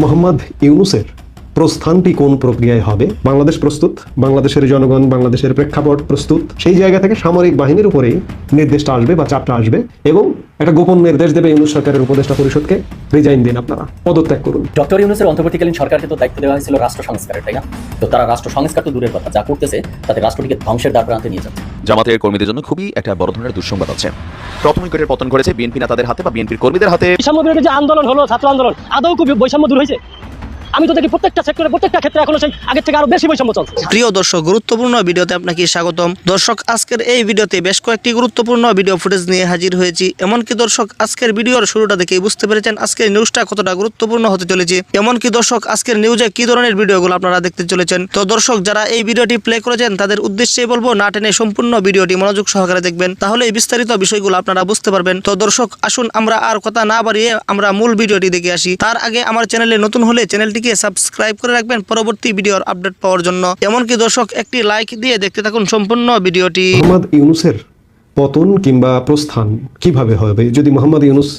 মোহাম্মদ ইউনূসের প্রস্থানটি কোন প্রক্রিয়ায় হবে? বাংলাদেশ প্রস্তুত, বাংলাদেশের জনগণ, বাংলাদেশের প্রেক্ষাপট প্রস্তুত। সেই জায়গা থেকে সামরিক বাহিনীর উপরেই নির্দেশটা আসবে বা চাপটা আসবে এবং একটা গোপন নির্দেশ দেবে ইউনূস সরকারের উপদেষ্টা পরিষদকে, রিজাইন দিন, আপনারা পদত্যাগ করুন। ডক্টর ইউনূসের অন্তর্বর্তীকালীন সরকারকে তো দায়িত্ব দেওয়া হয়েছিল রাষ্ট্র সংস্কারের, তাই না? তো তারা রাষ্ট্র সংস্কার তো দূরের কথা, যা করতেছে তাতে রাষ্ট্রটিকে ধ্বংসের দ্বার প্রান্তে নিয়ে যাচ্ছে। জামাতের কর্মীদের জন্য খুবই একটা বড় ধরনের দুঃসংবাদ আছে। প্রাথমিক কোটের পতন করেছে বিএনপি নেতাদের হাতে বা বিএনপির কর্মীদের হাতে। বৈষম্য বিরোধী যে আন্দোলন হলো, ছাত্র আন্দোলন, আদৌ কি বৈষম্য দূর হয়েছে? আমি তো দেখি প্রত্যেকটা সেক্টরে, প্রত্যেকটা ক্ষেত্রে এখনো সেই আগের থেকে আরো বেশি বৈষম্য চলছে। প্রিয় দর্শক, গুরুত্বপূর্ণ ভিডিওতে আপনাকে স্বাগতম। দর্শক, আজকের এই ভিডিওতে বেশ কয়েকটি গুরুত্বপূর্ণ ভিডিও ফুটেজ নিয়ে হাজির হয়েছি। এমনকি দর্শক, আজকের ভিডিওর শুরুটা দেখেই বুঝতে পেরেছেন আজকের নিউজটা কতটা গুরুত্বপূর্ণ হতে চলেছে। এমনকি দর্শক, আজকের নিউজে কি ধরনের ভিডিওগুলো আপনারা দেখতে চলেছেন। তো দর্শক, যারা এই ভিডিওটি প্লে করেছেন তাদের উদ্দেশ্যেই বলবো, না টেনে সম্পূর্ণ ভিডিওটি মনোযোগ সহকারে দেখবেন, তাহলে এই বিস্তারিত বিষয়গুলো আপনারা বুঝতে পারবেন। তো দর্শক, আসুন আমরা আর কথা না বাড়িয়ে আমরা মূল ভিডিওটি দেখে আসি। তার আগে আমার চ্যানেলে নতুন হলে চ্যানেলটিকে সাবস্ক্রাইব করে রাখবেন পরবর্তী ভিডিওর আপডেট পাওয়ার জন্য। এমনকি দর্শক, একটি লাইক দিয়ে দেখতে থাকুন সম্পূর্ণ ভিডিওটি। মোহাম্মদ ইউনূসের পতন কিংবা প্রস্থান কিভাবে হবে? যদি মোহাম্মদ ইউনূস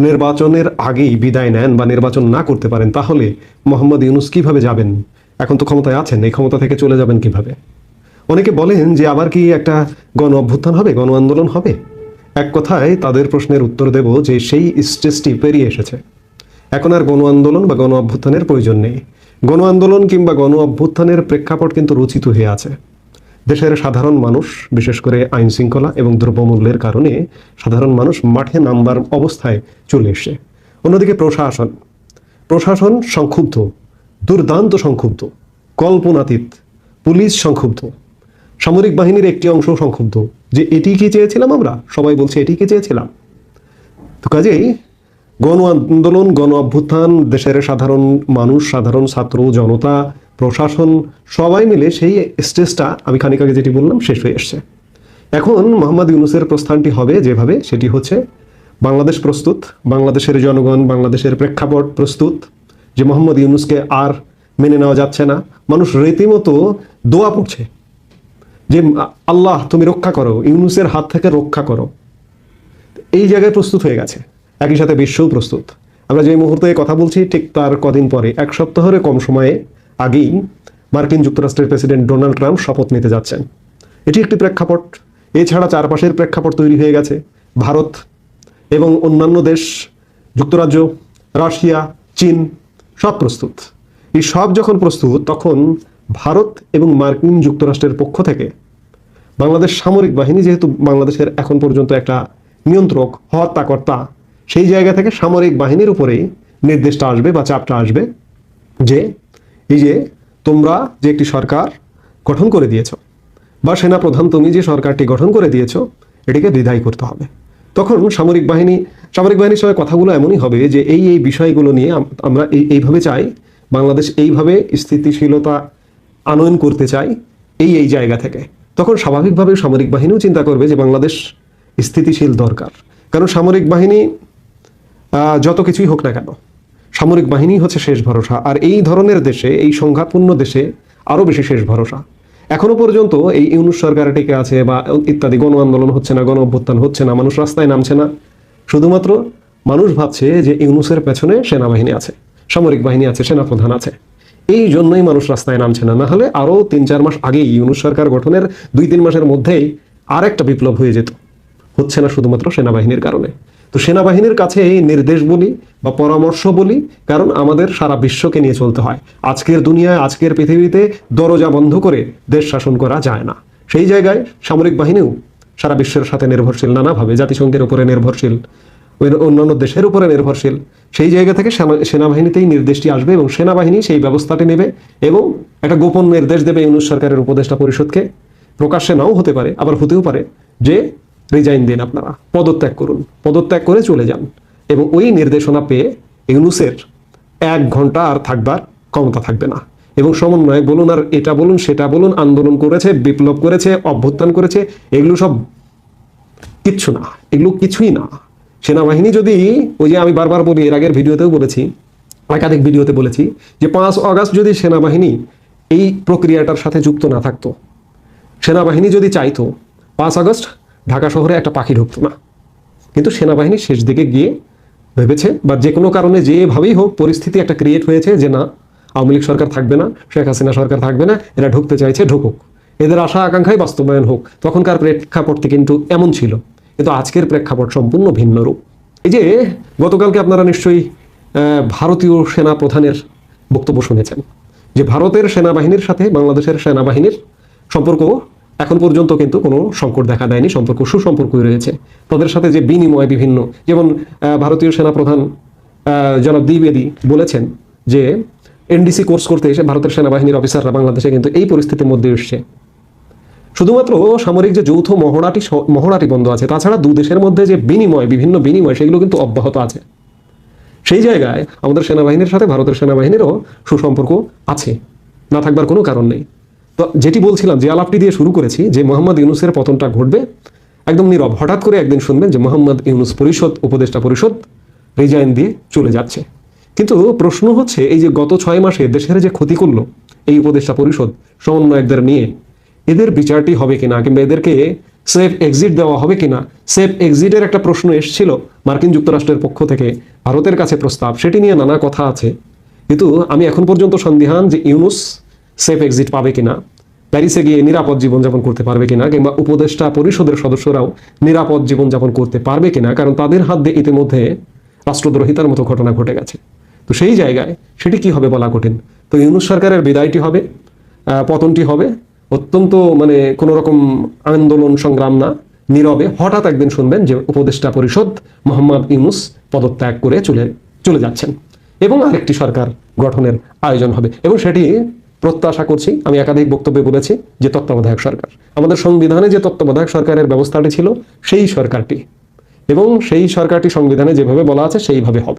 নির্বাচনের আগেই বিদায় নেন বা নির্বাচন না করতে পারেন, তাহলে মোহাম্মদ ইউনূস কিভাবে যাবেন? এখন তো ক্ষমতায় আছেন, এই ক্ষমতা থেকে চলে যাবেন কিভাবে? অনেকে বলেন যে আবার কি একটা গণ অভ্যুত্থান হবে, গণ আন্দোলন হবে। এক কথায় তাদের প্রশ্নের উত্তর দেব যে সেই স্টেজটি পেরিয়ে এসেছে। এখন আর গণ আন্দোলন বা গণ অভ্যুত্থানের প্রয়োজন নেই। গণ আন্দোলন কিংবা গণ অভ্যুত্থানের প্রেক্ষাপট কিন্তু রচিত হয়ে আছে। দেশের সাধারণ মানুষ, বিশেষ করে আইন শৃঙ্খলা এবং দ্রব্যমূল্যের কারণে সাধারণ মানুষ মাঠে নামবার অবস্থায় চলে এসছে। অন্যদিকে প্রশাসন সংক্ষুব্ধ, দুর্দান্ত সংক্ষুব্ধ, কল্পনাতীত। পুলিশ সংক্ষুব্ধ, সামরিক বাহিনীর একটি অংশ সংক্ষুব্ধ যে এটি কি চেয়েছিলাম আমরা, সবাই বলছে এটি কি চেয়েছিলাম। তো কাজেই গণ আন্দোলন, গণ অভ্যুত্থান, দেশের সাধারণ মানুষ, সাধারণ ছাত্র জনতা, প্রশাসন সবাই মিলে সেই স্টেজটা আমি খানিক আগে যেটি বললাম শেষ হয়ে এসছে। এখন মোহাম্মদ ইউনূসের প্রস্থানটি হবে যেভাবে, সেটি হচ্ছে বাংলাদেশ প্রস্তুত, বাংলাদেশের জনগণ, বাংলাদেশের প্রেক্ষাপট প্রস্তুত যে মোহাম্মদ ইউনূসকে আর মেনে নেওয়া যাচ্ছে না। মানুষ রীতিমতো দোয়া পড়ছে যে আল্লাহ তুমি রক্ষা করো, ইউনূসের হাত থেকে রক্ষা করো। এই জায়গায় প্রস্তুত হয়ে গেছে। একই সাথে বিশ্বও প্রস্তুত। আমরা যে মুহূর্তে কথা বলছি ঠিক তার কদিন পরে, এক সপ্তাহের কম সময়ে আগেই মার্কিন যুক্তরাষ্ট্রের প্রেসিডেন্ট ডোনাল্ড ট্রাম্প শপথ নিতে যাচ্ছেন। এটি একটি প্রেক্ষাপট। এছাড়া চারপাশের প্রেক্ষাপট তৈরি হয়ে গেছে। ভারত এবং অন্যান্য দেশ, যুক্তরাজ্য, রাশিয়া, চীন সব প্রস্তুত। এই সব যখন প্রস্তুত, তখন ভারত এবং মার্কিন যুক্তরাষ্ট্রের পক্ষ থেকে বাংলাদেশ সামরিক বাহিনী, যেহেতু বাংলাদেশের এখন পর্যন্ত একটা নিয়ন্ত্রক, হত্যাকর্তা, সেই জায়গা থেকে সামরিক বাহিনীর উপরেই নির্দেশটা আসবে বা চাপটা আসবে যে এই যে তোমরা যে একটি সরকার গঠন করে দিয়েছ বা সেনাপ্রধান তুমি যে সরকারটি গঠন করে দিয়েছ, এটিকে বিদায় করতে হবে। তখন সামরিক বাহিনীর সঙ্গে কথাগুলো এমনই হবে যে এই বিষয়গুলো নিয়ে আমরা এইভাবে চাই, বাংলাদেশ এইভাবে স্থিতিশীলতা আনয়ন করতে চাই এই জায়গা থেকে। তখন স্বাভাবিকভাবে সামরিক বাহিনীও চিন্তা করবে যে বাংলাদেশ স্থিতিশীল দরকার। কারণ সামরিক বাহিনী যত কিছুই হোক না কেন, সামরিক বাহিনী হচ্ছে শেষ ভরসা। আর এই ধরনের দেশে, এই সংঘাতপূর্ণ দেশে আরও বেশি শেষ ভরসা। এখনো পর্যন্ত এই ইউনূস সরকার টিকে আছে বা ইত্যাদি, গণ আন্দোলন হচ্ছে না, গণ অভ্যুত্থান হচ্ছে না, মানুষ রাস্তায় নামছে না। শুধুমাত্র মানুষ ভাবছে যে ইউনূসের পেছনে সেনাবাহিনী আছে, সামরিক বাহিনী আছে, সেনাপ্রধান আছে। এই জন্যই মানুষ রাস্তায় নামছে না। নাহলে আরও 3-4 মাস আগেই ইউনূস সরকার গঠনের 2-3 মাসের মধ্যেই আর একটা বিপ্লব হয়ে যেত। হচ্ছে না শুধুমাত্র সেনাবাহিনীর কারণে। তো সেনাবাহিনীর কাছে এই নির্দেশ বলি বা পরামর্শ বলি, কারণ আমাদের সারা বিশ্বকে নিয়ে চলতে হয়। আজকের দুনিয়ায়, আজকের পৃথিবীতে দরজা বন্ধ করে দেশ শাসন করা যায় না। সেই জায়গায় সামরিক বাহিনীও সারা বিশ্বের সাথে নির্ভরশীল, নানাভাবে জাতিসংঘের উপরে নির্ভরশীল, অন্যান্য দেশের উপরে নির্ভরশীল। সেই জায়গা থেকে সেনাবাহিনীতেই নির্দেশটি আসবে এবং সেনাবাহিনী সেই ব্যবস্থাটি নেবে এবং একটা গোপন নির্দেশ দেবে ইউনূস সরকারের উপদেষ্টা পরিষদকে। প্রকাশ্যে নাও হতে পারে, আবার হতেও পারে যে রিজাইন দিন, আপনারা পদত্যাগ করুন, পদত্যাগ করে চলে যান। এবং ওই নির্দেশনা পেয়ে ইউনূসের 1 ঘন্টা আর থাকবার ক্ষমতা থাকবে না। এবং সমন্বয় বলুন আর এটা বলুন সেটা বলুন, আন্দোলন করেছে, বিপ্লব করেছে, অভ্যুত্থান করেছে, এগুলো সব কিচ্ছু না, এগুলো কিছুই না। সেনাবাহিনী যদি, ওই যে আমি বারবার বলি, এর আগের ভিডিওতেও বলেছি, একাধিক ভিডিওতে বলেছি যে 5 আগস্ট যদি সেনাবাহিনী এই প্রক্রিয়াটার সাথে যুক্ত না থাকতো, সেনাবাহিনী যদি চাইতো 5 আগস্ট ঢাকা শহরে একটা পাখি ঢুকতো না। কিন্তু সেনাবাহিনী শেষ দিকে গিয়ে ভেবেছে বা যে কোনো কারণে যেভাবেই হোক পরিস্থিতি একটা ক্রিয়েট হয়েছে যে না, আওয়ামী লীগ সরকার থাকবে না, শেখ হাসিনা সরকার থাকবে না, এরা ঢুকতে চাইছে, ঢুকুক, এদের আশা আকাঙ্ক্ষাই বাস্তবায়ন হোক। তখনকার প্রেক্ষাপটটি কিন্তু এমন ছিল, কিন্তু আজকের প্রেক্ষাপট সম্পূর্ণ ভিন্ন রূপ। এই যে গতকালকে আপনারা নিশ্চয়ই ভারতীয় সেনা প্রধানের বক্তব্য শুনেছেন যে ভারতের সেনাবাহিনীর সাথে বাংলাদেশের সেনাবাহিনীর সম্পর্ক এখন পর্যন্ত কিন্তু কোনো সংকট দেখা দেয়নি, সম্পর্ক সুসম্পর্কই রয়েছে। তাদের সাথে যে বিনিময় বিভিন্ন, যেমন ভারতীয় সেনাপ্রধান জনাব দ্বিবেদী বলেছেন যে এনডিসি কোর্স করতে এসে ভারতের সেনাবাহিনীর অফিসাররা বাংলাদেশে কিন্তু এই পরিস্থিতির মধ্যে এসছে। শুধুমাত্র সামরিক যে যৌথ মহড়াটি বন্ধ আছে, তাছাড়া দু দেশের মধ্যে যে বিনিময়, বিভিন্ন বিনিময়, সেগুলো কিন্তু অব্যাহত আছে। সেই জায়গায় আমাদের সেনাবাহিনীর সাথে ভারতের সেনাবাহিনীরও সুসম্পর্ক আছে, না থাকবার কোনো কারণ নেই। তো যেটি বলছিলাম, যে আলাপটি দিয়ে শুরু করেছি, যে মোহাম্মদ ইউনূসের পতনটা ঘটবে একদম নীরব। হঠাৎ করে একদিন শুনবেন যে মোহাম্মদ ইউনূস উপদেষ্টা পরিষদ রিজাইন দিয়ে চলে যাচ্ছে। কিন্তু প্রশ্ন হচ্ছে, এই যে গত 6 মাসে দেশের যে ক্ষতি করলো এই উপদেষ্টা পরিষদ সমন্বয়কদের নিয়ে, এদের বিচারটি হবে কিনা, কিংবা এদেরকে সেফ এক্সিট দেওয়া হবে কিনা। সেফ এক্সিটের একটা প্রশ্ন এসেছিল মার্কিন যুক্তরাষ্ট্রের পক্ষ থেকে, ভারতের কাছে প্রস্তাব, সেটি নিয়ে নানা কথা আছে। কিন্তু আমি এখন পর্যন্ত সন্দিহান যে ইউনূস সেফ এক্সিট পাবে কিনা, প্যারিসে গিয়ে নিরাপদ জীবনযাপন করতে পারবে কিনা, কিংবা উপদেষ্টা পরিষদের সদস্যরাও নিরাপদ জীবনযাপন করতে পারবে কিনা, কারণ তাদের হাত দিয়ে ইতিমধ্যে রাষ্ট্রদ্রোহিতার মতো ঘটনা ঘটে গেছে। তো সেই জায়গায় সেটি কি হবে বলা কঠিন। তো ইউনূস সরকারের বিদায়টি হবে, পতনটি হবে অত্যন্ত কোনো রকম আন্দোলন সংগ্রাম না, নীরবে হঠাৎ একদিন শুনবেন যে উপদেষ্টা পরিষদ মোহাম্মদ ইউনূস পদত্যাগ করে চলে যাচ্ছেন এবং আরেকটি সরকার গঠনের আয়োজন হবে। এবং সেটি প্রত্যাশা করছি, আমি একাধিক বক্তব্যে বলেছি, যে তত্ত্বাবধায়ক সরকার, আমাদের সংবিধানে যে তত্ত্বাবধায়ক সরকারের ব্যবস্থাটি ছিল সেই সরকারটি, এবং সেই সরকারটি সংবিধানে যেভাবে বলা আছে সেইভাবে হবে।